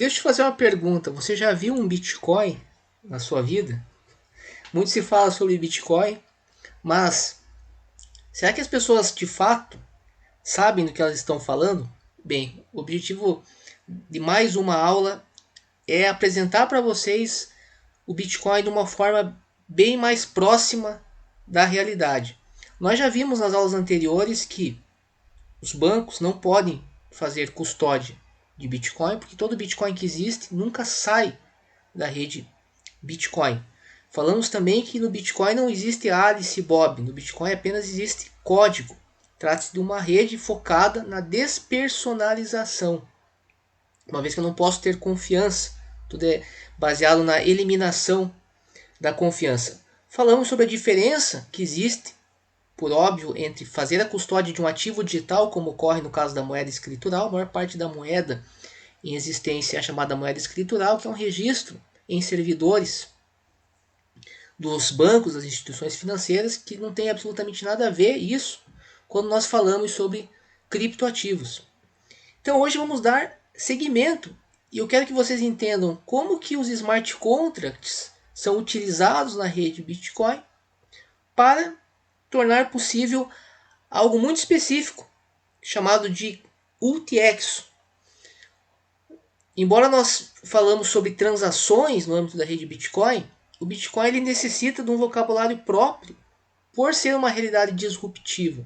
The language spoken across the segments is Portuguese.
Deixa eu te fazer uma pergunta. Você já viu um Bitcoin na sua vida? Muito se fala sobre Bitcoin, mas será que as pessoas de fato sabem do que elas estão falando? Bem, o objetivo de mais uma aula é apresentar para vocês o Bitcoin de uma forma bem mais próxima da realidade. Nós já vimos nas aulas anteriores que os bancos não podem fazer custódia de Bitcoin, porque todo Bitcoin que existe nunca sai da rede Bitcoin. Falamos também que no Bitcoin não existe Alice e Bob, no Bitcoin apenas existe código. Trata-se de uma rede focada na despersonalização, uma vez que eu não posso ter confiança, tudo é baseado na eliminação da confiança. Falamos sobre a diferença que existe, por óbvio, entre fazer a custódia de um ativo digital, como ocorre no caso da moeda escritural. A maior parte da moeda em existência é a chamada moeda escritural, que é um registro em servidores dos bancos, das instituições financeiras, que não tem absolutamente nada a ver isso quando nós falamos sobre criptoativos. Então hoje vamos dar seguimento e eu quero que vocês entendam como que os smart contracts são utilizados na rede Bitcoin para tornar possível algo muito específico chamado de UTXO. Embora nós falamos sobre transações no âmbito da rede Bitcoin, o Bitcoin ele necessita de um vocabulário próprio por ser uma realidade disruptiva.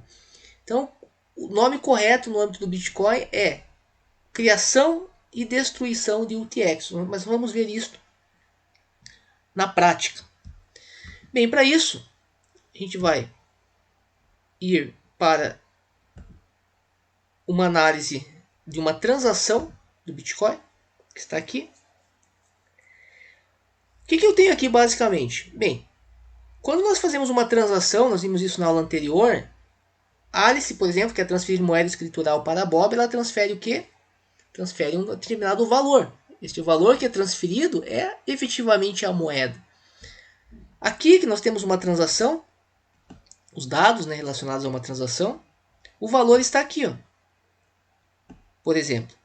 Então, o nome correto no âmbito do Bitcoin é criação e destruição de UTXO, mas vamos ver isso na prática. Bem, para isso, a gente vai ir para uma análise de uma transação do Bitcoin, que está aqui. O que eu tenho aqui basicamente? Bem, quando nós fazemos uma transação, nós vimos isso na aula anterior, Alice, por exemplo, que é transferir moeda escritural para Bob, ela transfere o quê? Transfere um determinado valor. Este valor que é transferido é efetivamente a moeda. Aqui que nós temos uma transação, os dados, né, relacionados a uma transação, o valor está aqui, ó. Por exemplo,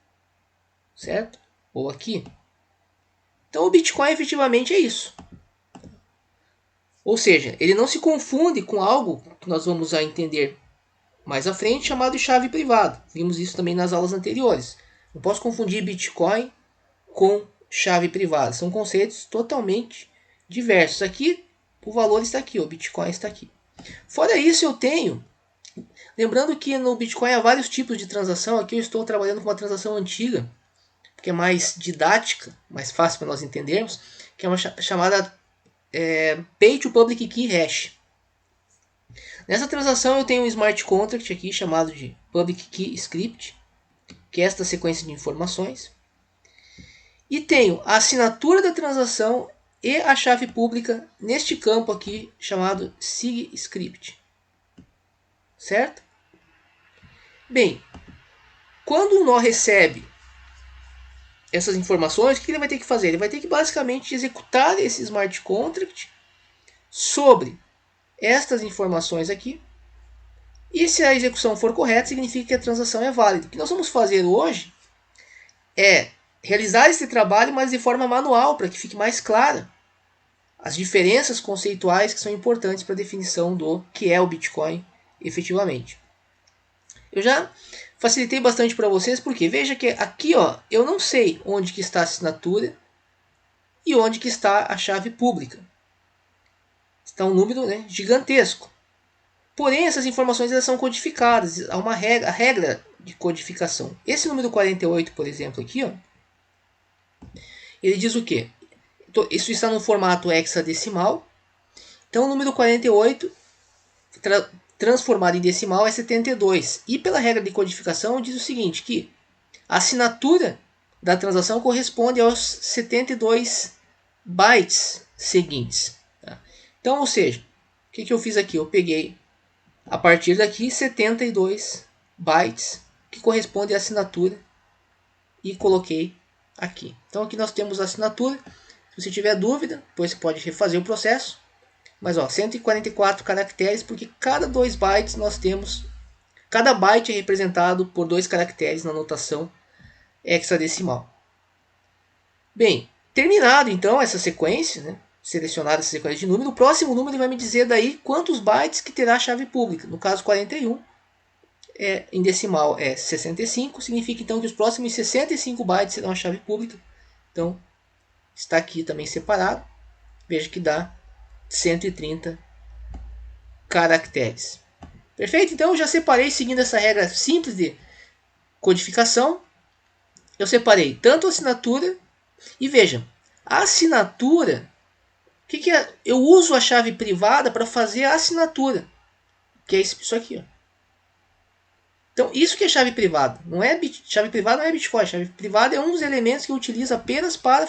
certo? Ou aqui. Então o Bitcoin efetivamente é isso. Ou seja, ele não se confunde com algo que nós vamos entender mais à frente, chamado de chave privada. Vimos isso também nas aulas anteriores. Não posso confundir Bitcoin com chave privada. São conceitos totalmente diversos. Aqui, o valor está aqui, o Bitcoin está aqui. Fora isso, eu tenho... Lembrando que no Bitcoin há vários tipos de transação. Aqui eu estou trabalhando com uma transação antiga, que é mais didática, mais fácil para nós entendermos, que é uma chamada Pay to Public Key Hash. Nessa transação eu tenho um smart contract aqui chamado de Public Key Script, que é esta sequência de informações. E tenho a assinatura da transação e a chave pública neste campo aqui chamado SIG Script. Certo? Bem, quando o nó recebe essas informações, o que ele vai ter que fazer? Ele vai ter que basicamente executar esse smart contract sobre estas informações aqui. E se a execução for correta, significa que a transação é válida. O que nós vamos fazer hoje é realizar esse trabalho, mas de forma manual, para que fique mais clara as diferenças conceituais que são importantes para a definição do que é o Bitcoin efetivamente. Eu já facilitei bastante para vocês, porque veja que aqui, ó, eu não sei onde que está a assinatura e onde que está a chave pública. Está um número, né, gigantesco. Porém, essas informações elas são codificadas. Há uma regra, a regra de codificação. Esse número 48, por exemplo, aqui, ó, ele diz o quê? Isso está no formato hexadecimal. Então, o número 48 transformado em decimal é 72. E pela regra de codificação diz o seguinte, que a assinatura da transação corresponde aos 72 bytes seguintes. Tá? Então, ou seja, o que eu fiz aqui? Eu peguei, a partir daqui, 72 bytes, que corresponde à assinatura, e coloquei aqui. Então, aqui nós temos a assinatura. Se você tiver dúvida, depois você pode refazer o processo. Mas ó, 144 caracteres, porque cada 2 bytes nós temos... Cada byte é representado por 2 caracteres na notação hexadecimal. Bem, terminado então essa sequência, né? Selecionada essa sequência de número, o próximo número vai me dizer daí quantos bytes que terá a chave pública. No caso 41, em decimal é 65, significa então que os próximos 65 bytes serão a chave pública. Então, está aqui também separado. Veja que dá 130 caracteres. Perfeito? Então, eu já separei seguindo essa regra simples de codificação. Eu separei tanto a assinatura e veja, a assinatura, o que é? Eu uso a chave privada para fazer a assinatura, que é isso aqui, ó. Então, isso que é chave privada. Não é chave privada não é Bitcoin. Chave privada é um dos elementos que eu utilizo apenas para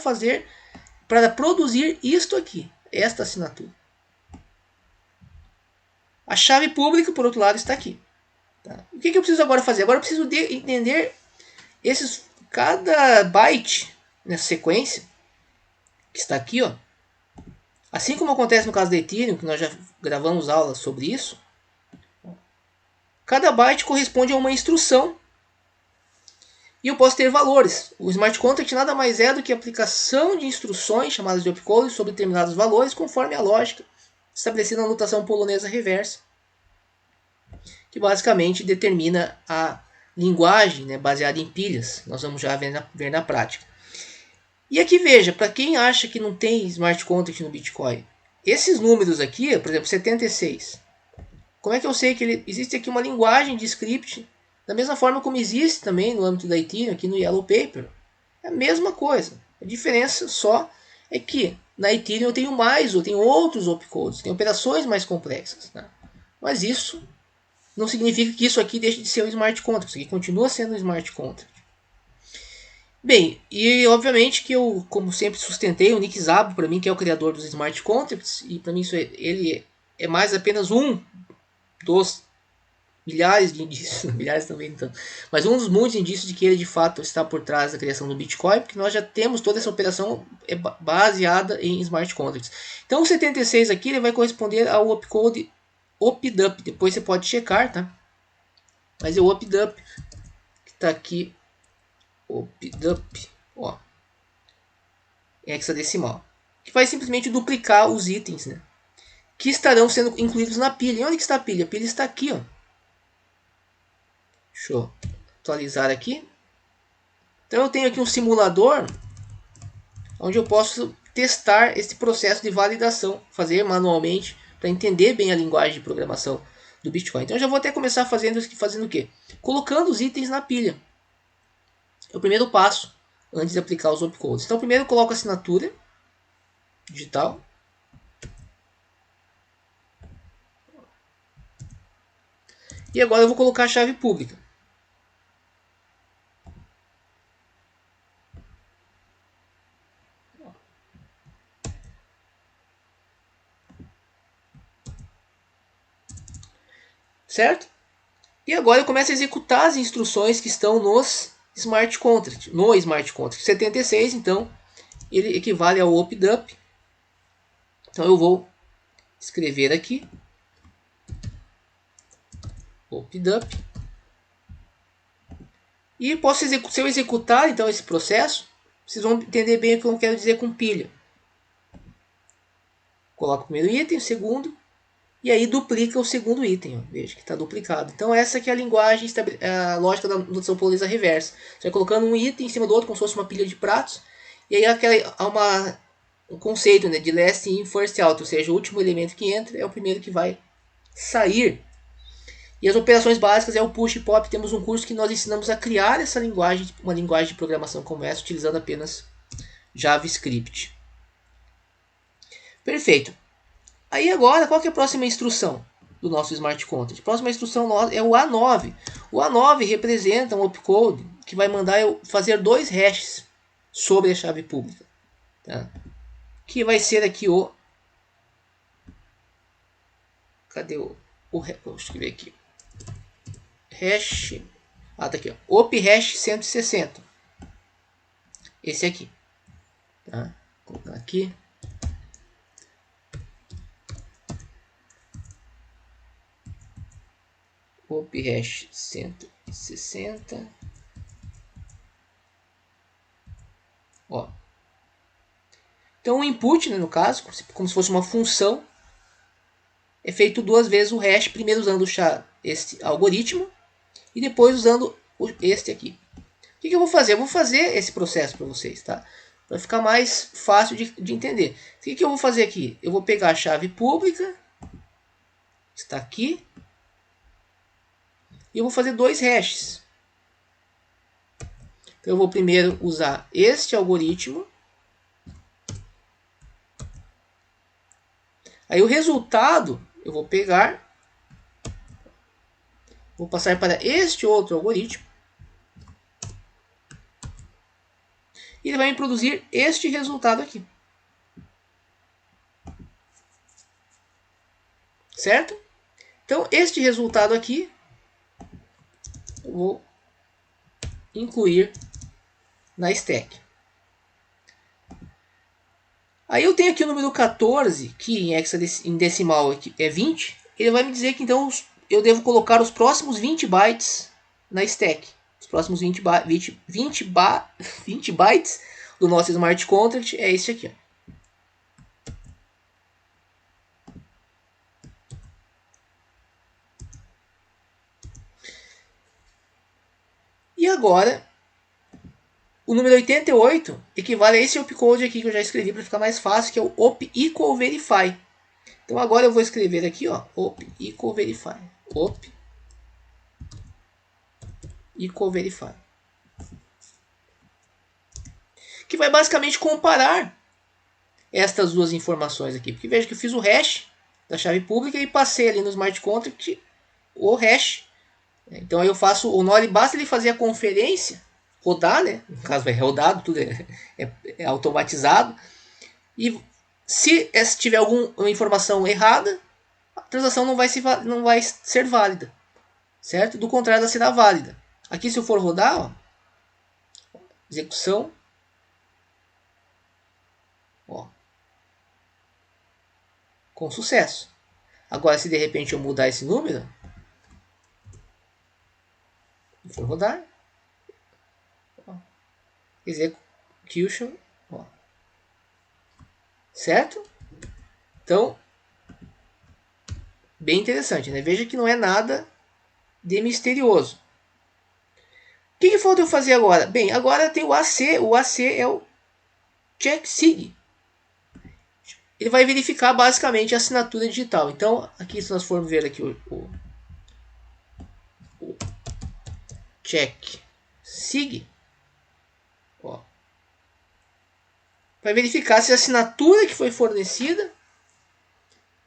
produzir isto aqui, esta assinatura. A chave pública, por outro lado, está aqui. Tá? O que eu preciso agora fazer? Agora eu preciso entender cada byte nessa sequência que está aqui, ó. Assim como acontece no caso da Ethereum, que nós já gravamos aulas sobre isso. Cada byte corresponde a uma instrução e eu posso ter valores. O smart contract nada mais é do que a aplicação de instruções chamadas de opcode sobre determinados valores conforme a lógica estabelecida na notação polonesa reversa, que basicamente determina a linguagem, né, baseada em pilhas. Nós vamos já ver na prática. E aqui veja, para quem acha que não tem smart contract no Bitcoin, esses números aqui, por exemplo, 76. Como é que eu sei que existe aqui uma linguagem de script, da mesma forma como existe também no âmbito da Ethereum, aqui no Yellow Paper? É a mesma coisa. A diferença só é que na Ethereum eu tenho outros opcodes, tem operações mais complexas. Né? Mas isso não significa que isso aqui deixe de ser um smart contract. Isso aqui continua sendo um smart contract. Bem, e obviamente que eu, como sempre, sustentei o Nick Szabo, para mim, que é o criador dos smart contracts, e para mim ele é mais apenas um dos milhares de indícios, milhares também então, mas um dos muitos indícios de que ele de fato está por trás da criação do Bitcoin, porque nós já temos toda essa operação baseada em smart contracts. Então o 76 aqui ele vai corresponder ao opcode OPDUP, depois você pode checar, tá? Mas é o OPDUP que está aqui, OPDUP, ó, em hexadecimal, que vai simplesmente duplicar os itens, né, que estarão sendo incluídos na pilha. E onde que está a pilha? A pilha está aqui, ó. Deixa eu atualizar aqui. Então eu tenho aqui um simulador onde eu posso testar esse processo de validação, fazer manualmente para entender bem a linguagem de programação do Bitcoin. Então eu já vou até começar fazendo o quê? Colocando os itens na pilha. É o primeiro passo antes de aplicar os opcodes. Então primeiro eu coloco a assinatura digital. E agora eu vou colocar a chave pública. Certo? E agora eu começo a executar as instruções que estão nos smart contract, no smart contract 76, então ele equivale ao OPDUP. Então eu vou escrever aqui OPDUP e posso se eu executar então esse processo, vocês vão entender bem o que eu quero dizer com pilha. Coloco o primeiro item, o segundo, e aí duplica o segundo item. Ó. Veja que está duplicado. Então essa que é a linguagem, a lógica da notação polonesa reversa. Você vai colocando um item em cima do outro, como se fosse uma pilha de pratos, e aí há um conceito, né, de last in, first out, ou seja, o último elemento que entra é o primeiro que vai sair. E as operações básicas é o push e pop. Temos um curso que nós ensinamos a criar essa linguagem, uma linguagem de programação como essa, utilizando apenas JavaScript. Perfeito. Aí agora, qual que é a próxima instrução do nosso Smart Contract? A próxima instrução é o A9. O A9 representa um opcode que vai mandar eu fazer 2 hashes sobre a chave pública. Tá? Que vai ser aqui o... Cadê o... Vou escrever aqui. Hash... Ah, tá aqui. Ó. Op hash 160. Esse aqui. Tá? Vou colocar aqui. Op hash 160. Ó. Então o input, né, no caso, como se fosse uma função, é feito duas vezes o hash, primeiro usando este algoritmo e depois usando este aqui. O que eu vou fazer? Eu vou fazer esse processo para vocês, tá? Para ficar mais fácil de entender. O que eu vou fazer aqui? Eu vou pegar a chave pública, está aqui, e eu vou fazer dois hashes. Então eu vou primeiro usar este algoritmo. Aí o resultado eu vou pegar, vou passar para este outro algoritmo. E ele vai me produzir este resultado aqui. Certo? Então este resultado aqui eu vou incluir na stack. Aí eu tenho aqui o número 14, que em decimal é 20. Ele vai me dizer que então eu devo colocar os próximos 20 bytes na stack. Os próximos 20 bytes do nosso smart contract é esse aqui. Ó. E agora, o número 88 equivale a esse opcode aqui que eu já escrevi para ficar mais fácil, que é o op equal verify. Então agora eu vou escrever aqui, ó, op equal verify. Op equal verify. Que vai basicamente comparar estas duas informações aqui. Porque veja que eu fiz o hash da chave pública e passei ali no smart contract o hash. Então aí eu faço o nó, basta ele fazer a conferência, rodar, né? No caso vai rodado, tudo é automatizado. E se tiver alguma informação errada, a transação não vai ser válida. Certo? Do contrário, ela será válida. Aqui se eu for rodar, ó, execução, ó, com sucesso. Agora se de repente eu mudar esse número, for rodar, ó, execution, ó, certo? Então, bem interessante, né? Veja que não é nada de misterioso. O que falta eu fazer agora? Bem, agora tem o AC. O AC é o check sig. Ele vai verificar basicamente a assinatura digital. Então, aqui se nós formos ver aqui o check sig, ó, vai verificar se a assinatura que foi fornecida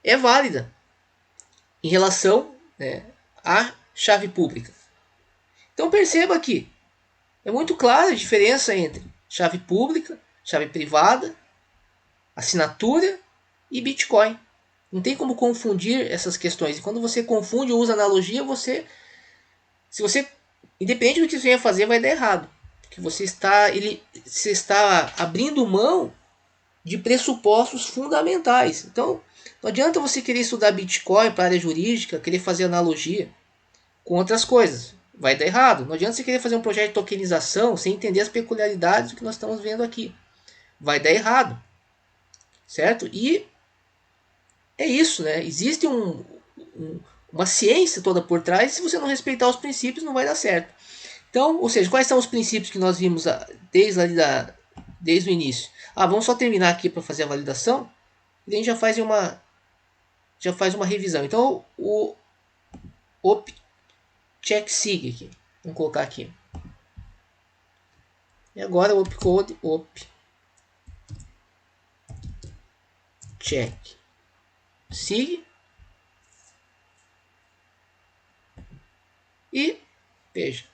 é válida em relação, né, à chave pública. Então perceba que é muito clara a diferença entre chave pública, chave privada, assinatura e Bitcoin. Não tem como confundir essas questões. E quando você confunde ou usa analogia, se você, independente do que você venha fazer, vai dar errado. Porque você está abrindo mão de pressupostos fundamentais. Então, não adianta você querer estudar Bitcoin para a área jurídica, querer fazer analogia com outras coisas. Vai dar errado. Não adianta você querer fazer um projeto de tokenização sem entender as peculiaridades do que nós estamos vendo aqui. Vai dar errado. Certo? E é isso, né? Existe uma ciência toda por trás, e se você não respeitar os princípios, não vai dar certo. Então, ou seja, quais são os princípios que nós vimos desde o início? Vamos só terminar aqui para fazer a validação, e a gente já faz uma revisão. Então, o op check sig aqui. Vamos colocar aqui. E agora o opcode op check sig. E veja.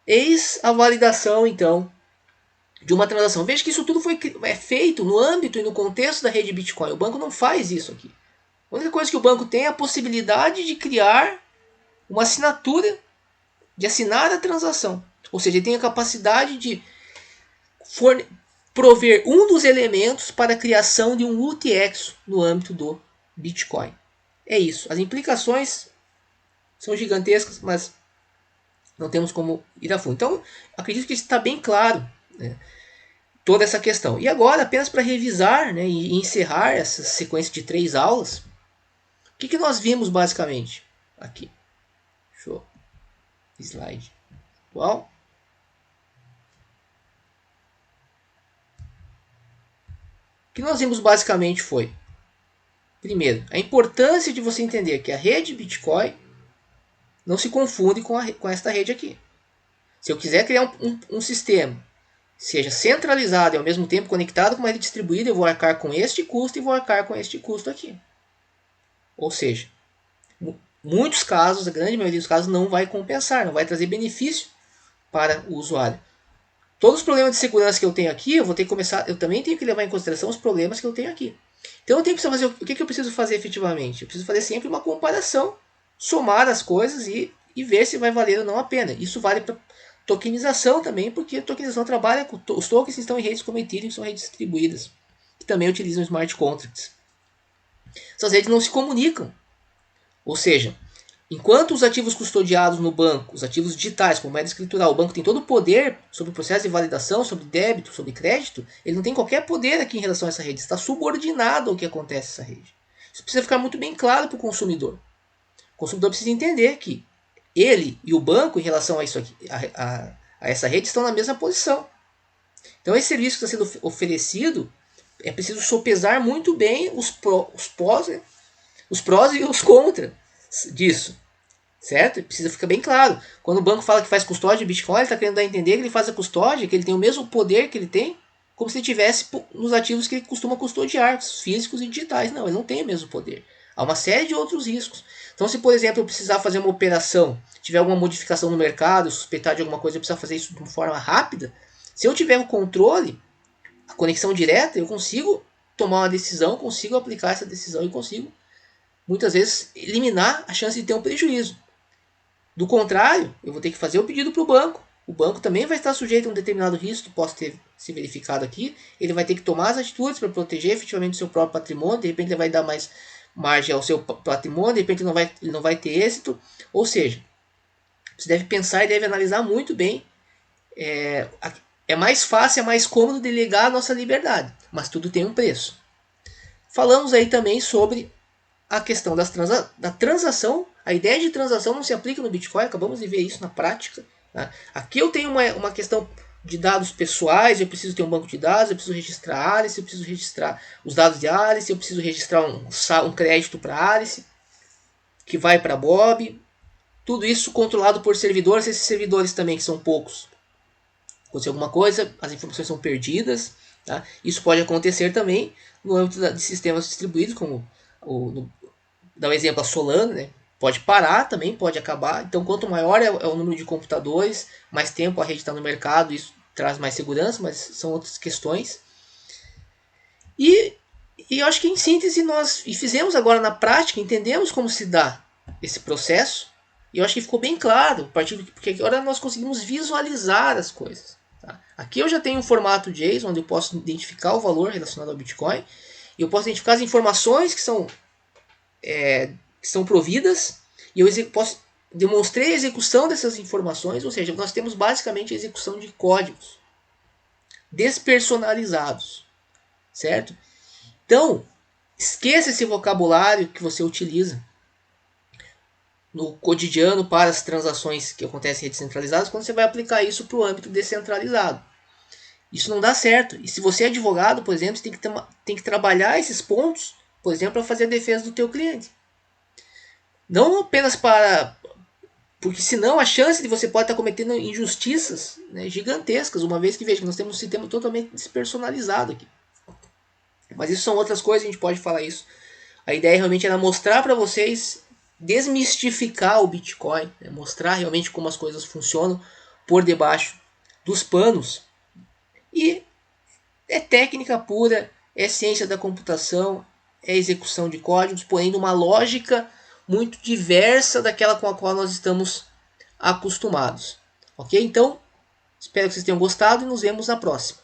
Eis a validação, então, de uma transação. Veja que isso tudo é feito no âmbito e no contexto da rede Bitcoin. O banco não faz isso aqui. A única coisa que o banco tem é a possibilidade de criar uma assinatura, de assinar a transação. Ou seja, ele tem a capacidade de prover um dos elementos para a criação de um UTXO no âmbito do Bitcoin. É isso. As implicações são gigantescas, mas não temos como ir a fundo. Então, acredito que está bem claro, né? toda essa questão. E agora, apenas para revisar, né, e encerrar essa sequência de 3 aulas, o que nós vimos basicamente aqui? Show. Slide atual. O que nós vimos basicamente foi, primeiro, a importância de você entender que a rede Bitcoin não se confunde com esta rede aqui. Se eu quiser criar um sistema, seja centralizado e ao mesmo tempo conectado com uma rede distribuída, eu vou arcar com este custo e vou arcar com este custo aqui. Ou seja, muitos casos, a grande maioria dos casos, não vai compensar, não vai trazer benefício para o usuário. Todos os problemas de segurança que eu tenho aqui, eu também tenho que levar em consideração os problemas que eu tenho aqui. Então eu tenho que fazer o que eu preciso fazer efetivamente? Eu preciso fazer sempre uma comparação, somar as coisas e ver se vai valer ou não a pena. Isso vale para tokenização também, porque a tokenização trabalha com os tokens que estão em redes como Ethereum, que são redes distribuídas, que também utilizam smart contracts. Essas redes não se comunicam. Ou seja, enquanto os ativos custodiados no banco, os ativos digitais, como moeda escritural, o banco tem todo o poder sobre o processo de validação, sobre débito, sobre crédito, ele não tem qualquer poder aqui em relação a essa rede. Está subordinado ao que acontece nessa rede. Isso precisa ficar muito bem claro para o consumidor. O consumidor precisa entender que ele e o banco, em relação a isso aqui, a essa rede, estão na mesma posição. Então, esse serviço que está sendo oferecido, é preciso sopesar muito bem os prós e os contras disso. Certo? Precisa ficar bem claro. Quando o banco fala que faz custódia de Bitcoin, ele está querendo dar a entender que ele faz a custódia, que ele tem o mesmo poder que ele tem, como se ele tivesse nos ativos que ele costuma custodiar, físicos e digitais. Não, ele não tem o mesmo poder. Há uma série de outros riscos. Então, se por exemplo eu precisar fazer uma operação, tiver alguma modificação no mercado, suspeitar de alguma coisa, eu precisar fazer isso de uma forma rápida, se eu tiver o controle, a conexão direta, eu consigo tomar uma decisão, consigo aplicar essa decisão e consigo, muitas vezes, eliminar a chance de ter um prejuízo. Do contrário, eu vou ter que fazer o pedido para o banco. O banco também vai estar sujeito a um determinado risco que possa ter se verificado aqui. Ele vai ter que tomar as atitudes para proteger efetivamente o seu próprio patrimônio. De repente ele vai dar mais margem ao seu patrimônio, de repente ele não vai ter êxito. Ou seja, você deve pensar e deve analisar muito bem. É mais fácil, é mais cômodo delegar a nossa liberdade, mas tudo tem um preço. Falamos aí também sobre a questão da transação. A ideia de transação não se aplica no Bitcoin, acabamos de ver isso na prática. Tá? Aqui eu tenho uma questão de dados pessoais, eu preciso ter um banco de dados, eu preciso registrar a Alice, eu preciso registrar os dados de Alice, eu preciso registrar um crédito para Alice, que vai para Bob. Tudo isso controlado por servidores, esses servidores também, que são poucos. Acontecer alguma coisa, as informações são perdidas. Tá? Isso pode acontecer também no âmbito de sistemas distribuídos, como dá um exemplo a Solana, né? Pode parar também, pode acabar. Então, quanto maior é o número de computadores, mais tempo a rede está no mercado, isso traz mais segurança, mas são outras questões. E eu acho que em síntese nós fizemos agora na prática, entendemos como se dá esse processo. E eu acho que ficou bem claro, porque agora nós conseguimos visualizar as coisas. Tá? Aqui eu já tenho um formato JSON, onde eu posso identificar o valor relacionado ao Bitcoin. E eu posso identificar as informações que são providas, e eu demonstrei a execução dessas informações, ou seja, nós temos basicamente a execução de códigos despersonalizados, certo? Então, esqueça esse vocabulário que você utiliza no cotidiano para as transações que acontecem em redes centralizadas, quando você vai aplicar isso para o âmbito descentralizado. Isso não dá certo. E se você é advogado, por exemplo, você tem que trabalhar esses pontos, por exemplo, para fazer a defesa do teu cliente. Não apenas porque senão a chance de você pode estar cometendo injustiças, né, gigantescas, uma vez que veja que nós temos um sistema totalmente despersonalizado aqui. Mas isso são outras coisas, a gente pode falar isso. A ideia realmente era mostrar para vocês, desmistificar o Bitcoin, né, mostrar realmente como as coisas funcionam por debaixo dos panos. E é técnica pura, é ciência da computação, é execução de códigos, porém numa lógica muito diversa daquela com a qual nós estamos acostumados. Ok? Então, espero que vocês tenham gostado e nos vemos na próxima.